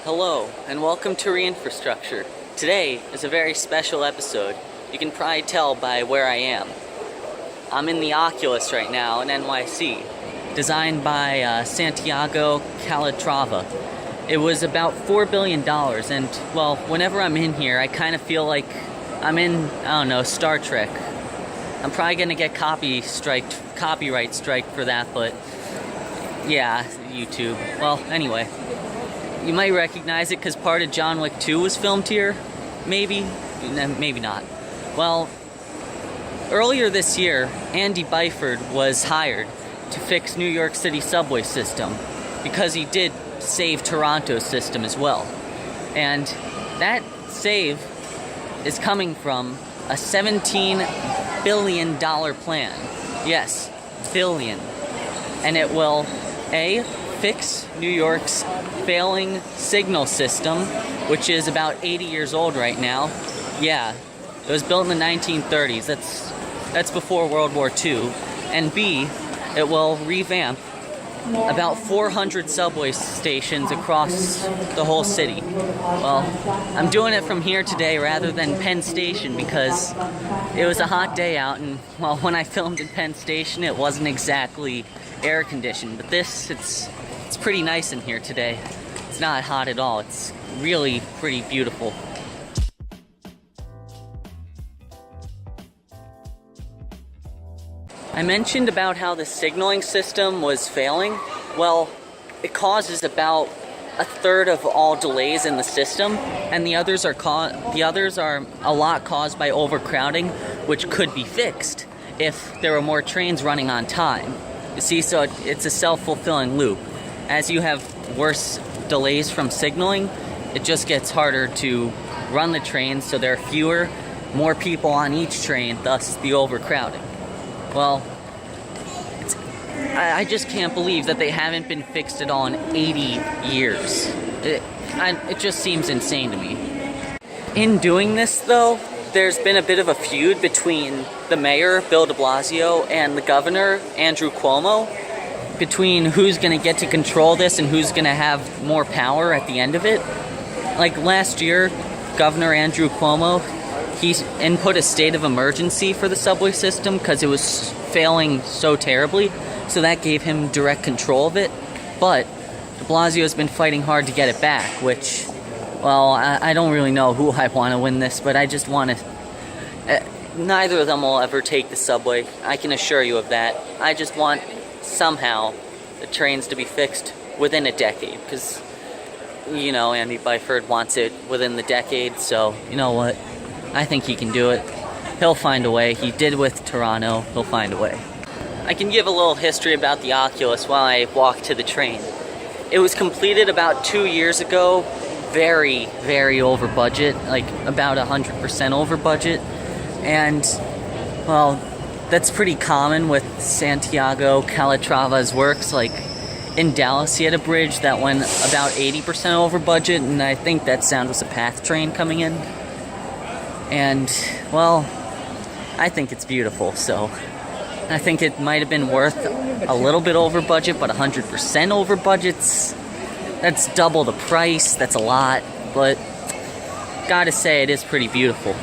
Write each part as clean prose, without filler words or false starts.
Hello, and welcome to Reinfrastructure. Today is a very special episode. You can probably tell by where I am. I'm in the Oculus right now in NYC, designed by Santiago Calatrava. It was about $4 billion, and, well, whenever I'm in here, I kind of feel like I'm in, I don't know, Star Trek. I'm probably gonna get copyright strike for that, but yeah, YouTube. Well, anyway. You might recognize it because part of John Wick 2 was filmed here. Maybe not. Well, earlier this year, Andy Byford was hired to fix New York City subway system because he did save Toronto's system as well. And that save is coming from a $17 billion plan. Yes, billion. And it will, A, fix New York's failing signal system, which is about 80 years old right now. Yeah, it was built in the 1930s. That's before World War II. And B, it will revamp about 400 subway stations across the whole city. Well, I'm doing it from here today rather than Penn Station because it was a hot day out, and well, when I filmed in Penn Station, it wasn't exactly air conditioned. But it's pretty nice in here today. It's not hot at all. It's really pretty beautiful. I mentioned about how the signaling system was failing. Well, it causes about a third of all delays in the system, and the others are a lot caused by overcrowding, which could be fixed if there were more trains running on time. You see, so it's a self-fulfilling loop. As you have worse delays from signaling, it just gets harder to run the trains, so there are more people on each train, thus the overcrowding. Well, I just can't believe that they haven't been fixed at all in 80 years. It just seems insane to me. In doing this, though, there's been a bit of a feud between the mayor, Bill de Blasio, and the governor, Andrew Cuomo, between who's going to get to control this and who's going to have more power at the end of it. Like last year, Governor Andrew Cuomo, he input a state of emergency for the subway system because it was failing so terribly, so that gave him direct control of it. But de Blasio has been fighting hard to get it back, which, well, I don't really know who I want to win this, but I just want to... neither of them will ever take the subway, I can assure you of that. I just want somehow the trains to be fixed within a decade, because, you know, Andy Byford wants it within the decade, so, you know what, I think he can do it. He'll find a way. He did with Toronto. He'll find a way. I can give a little history about the Oculus while I walk to the train. It was completed about 2 years ago, very, very over budget, like about 100% over budget, and, well, that's pretty common with Santiago Calatrava's works. Like in Dallas, he had a bridge that went about 80% over budget, and I think that sound was a PATH train coming in. And, well, I think it's beautiful, so I think it might have been worth a little bit over budget, but 100% over budget's, that's double the price, that's a lot, but gotta say it is pretty beautiful.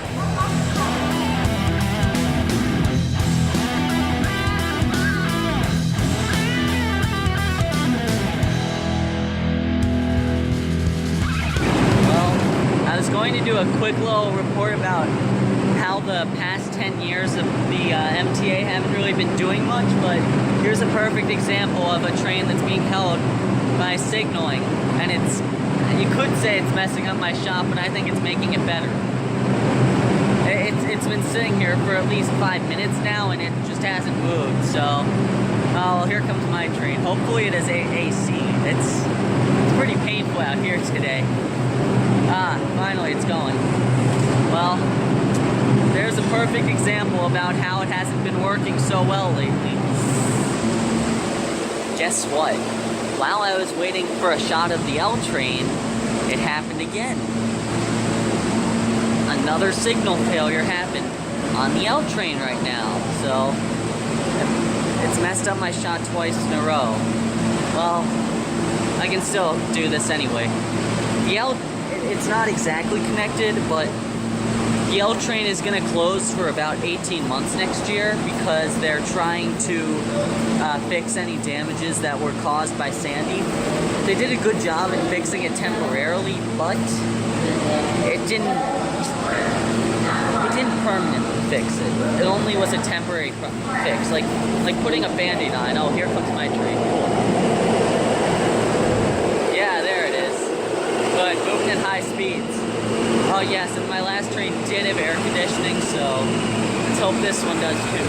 Going to do a quick little report about how the past 10 years of the MTA haven't really been doing much, but here's a perfect example of a train that's being held by signaling, and you could say it's messing up my shop, but I think it's making it better. It's been sitting here for at least 5 minutes now, and it just hasn't moved, so, oh, here comes my train. Hopefully it is AC. It's pretty painful out here today. Finally it's going. Well, there's a perfect example about how it hasn't been working so well lately. Guess what? While I was waiting for a shot of the L train, it happened again. Another signal failure happened on the L train right now, so it's messed up my shot twice in a row. Well, I can still do this anyway. the L, it's not exactly connected, but the L train is going to close for about 18 months next year because they're trying to fix any damages that were caused by Sandy. They did a good job in fixing it temporarily, but it didn't permanently fix it. It only was a temporary fix, like putting a Band-Aid on. Oh, here comes my train. Cool. Yeah, there it is. Good, moving at high speeds. Oh yes, and my last train did have air conditioning, so let's hope this one does too.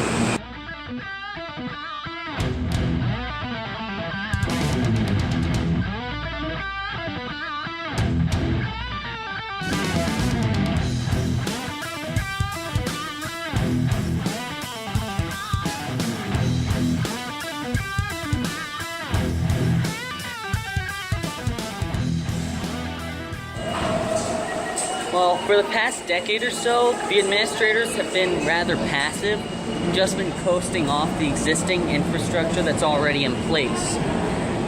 Well, for the past decade or so, the administrators have been rather passive and just been coasting off the existing infrastructure that's already in place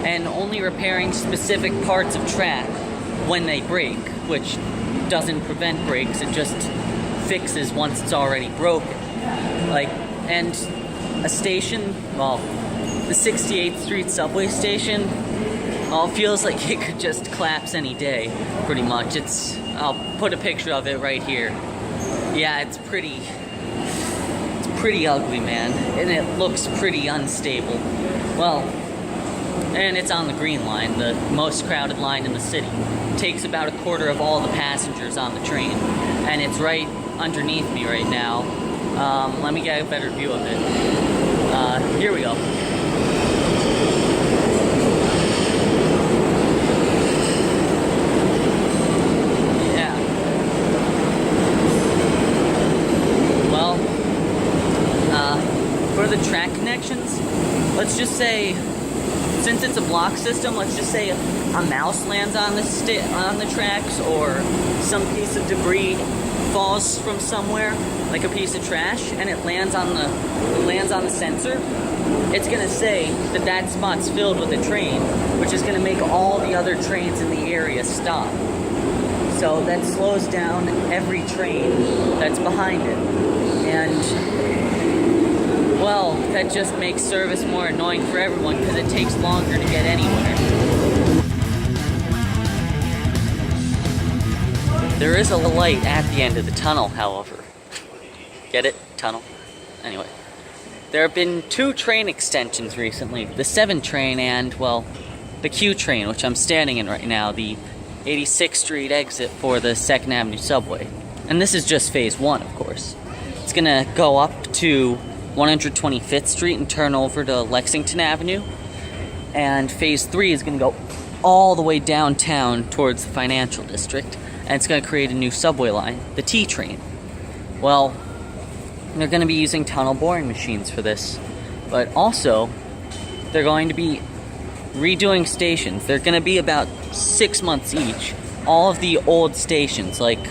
and only repairing specific parts of track when they break, which doesn't prevent breaks, it just fixes once it's already broken. And a station, well, the 68th Street subway station, well, it feels like it could just collapse any day, pretty much. I'll put a picture of it right here. Yeah, it's pretty ugly, man, and it looks pretty unstable. Well, and it's on the Green Line, the most crowded line in the city. It takes about a quarter of all the passengers on the train, and it's right underneath me right now. Let me get a better view of it. Here we go. For the track connections, let's just say, since it's a block system, let's just say a mouse lands on the tracks, or some piece of debris falls from somewhere, like a piece of trash, and it lands on the sensor. It's gonna say that spot's filled with a train, which is gonna make all the other trains in the area stop. So that slows down every train that's behind it, and well, that just makes service more annoying for everyone because it takes longer to get anywhere. There is a light at the end of the tunnel, however. Get it? Tunnel? Anyway. There have been 2 train extensions recently. The 7 train and, well, the Q train, which I'm standing in right now, the 86th Street exit for the 2nd Avenue subway. And this is just phase 1, of course. It's gonna go up to 125th Street and turn over to Lexington Avenue, and phase 3 is going to go all the way downtown towards the financial district, and it's going to create a new subway line, the T train. Well, they're going to be using tunnel boring machines for this, but also they're going to be redoing stations. They're going to be about 6 months each. All of the old stations, like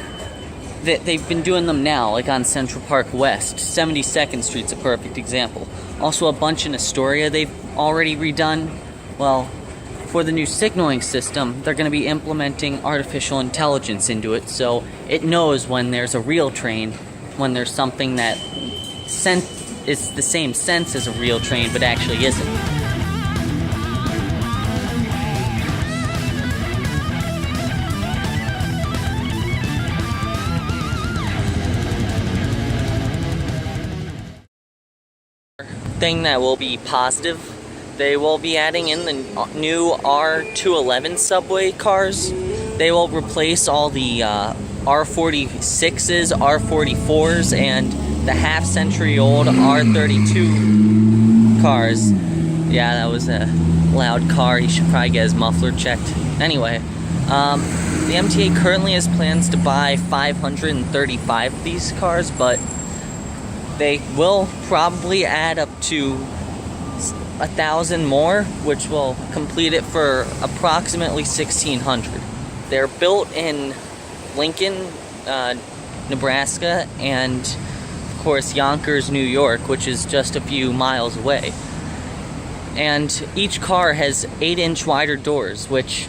they've been doing them now, like on Central Park West. 72nd Street's a perfect example. Also a bunch in Astoria they've already redone. Well, for the new signaling system, they're going to be implementing artificial intelligence into it, so it knows when there's a real train, when there's something that is the same sense as a real train but actually isn't. Thing that will be positive, they will be adding in the new R211 subway cars. They will replace all the R46s, R44s, and the half-century-old R32 cars. Yeah, that was a loud car. He should probably get his muffler checked. Anyway, the MTA currently has plans to buy 535 of these cars, but they will probably add up to 1,000 more, which will complete it for approximately 1,600. They're built in Lincoln, Nebraska, and of course Yonkers, New York, which is just a few miles away. And each car has 8-inch wider doors, which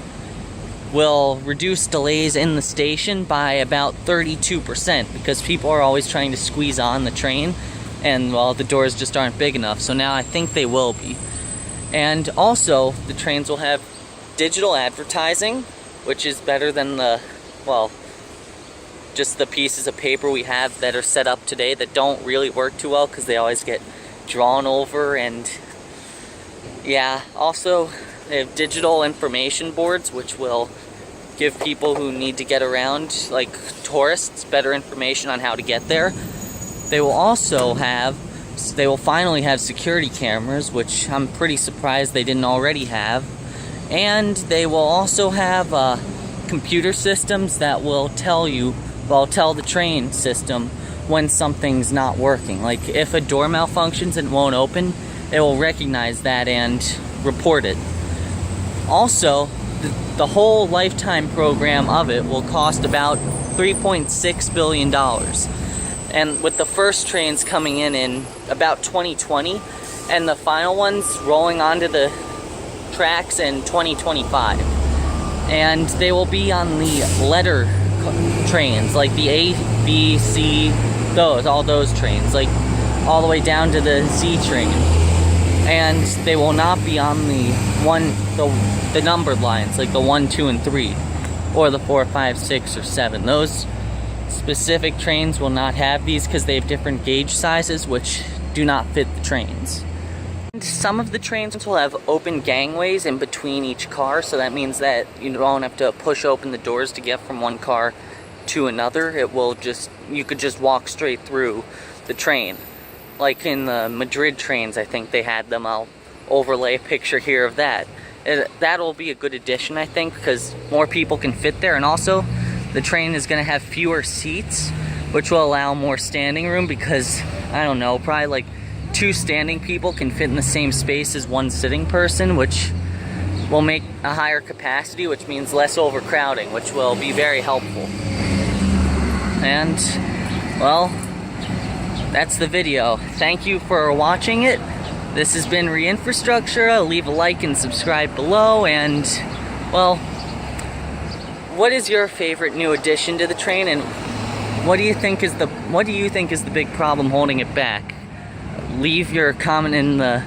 will reduce delays in the station by about 32% because people are always trying to squeeze on the train, and well, the doors just aren't big enough. So now I think they will be. And also, the trains will have digital advertising, which is better than the, well, just the pieces of paper we have that are set up today that don't really work too well because they always get drawn over. And yeah, also they have digital information boards which will give people who need to get around, like tourists, better information on how to get there. They will finally have security cameras, which I'm pretty surprised they didn't already have. And they will also have computer systems that will tell the train system when something's not working. Like if a door malfunctions and won't open, it will recognize that and report it. Also, the whole lifetime program of it will cost about $3.6 billion. And with the first trains coming in about 2020, and the final ones rolling onto the tracks in 2025. And they will be on the letter trains, like the A, B, C, all those trains, like all the way down to the Z train. And they will not be on the numbered lines, like the 1, 2, and 3, or the 4, 5, 6, or 7. Those specific trains will not have these because they have different gauge sizes, which do not fit the trains. Some of the trains will have open gangways in between each car, so that means that you don't have to push open the doors to get from one car to another. You could just walk straight through the train. Like in the Madrid trains, I think they had them. I'll overlay a picture here of that. That'll be a good addition, I think, because more people can fit there, and also the train is going to have fewer seats, which will allow more standing room because, I don't know, probably like 2 standing people can fit in the same space as 1 sitting person, which will make a higher capacity, which means less overcrowding, which will be very helpful. And, well, that's the video. Thank you for watching it. This has been Reinfrastructure. Leave a like and subscribe below. And, well, what is your favorite new addition to the train, and what do you think is the big problem holding it back? Leave your comment in the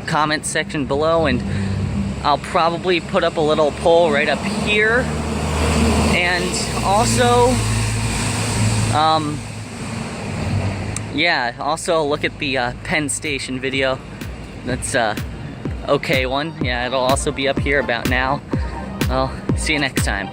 comment section below, and I'll probably put up a little poll right up here. And also, yeah, also look at the Penn Station video. That's okay one. Yeah, it'll also be up here about now. Well, see you next time.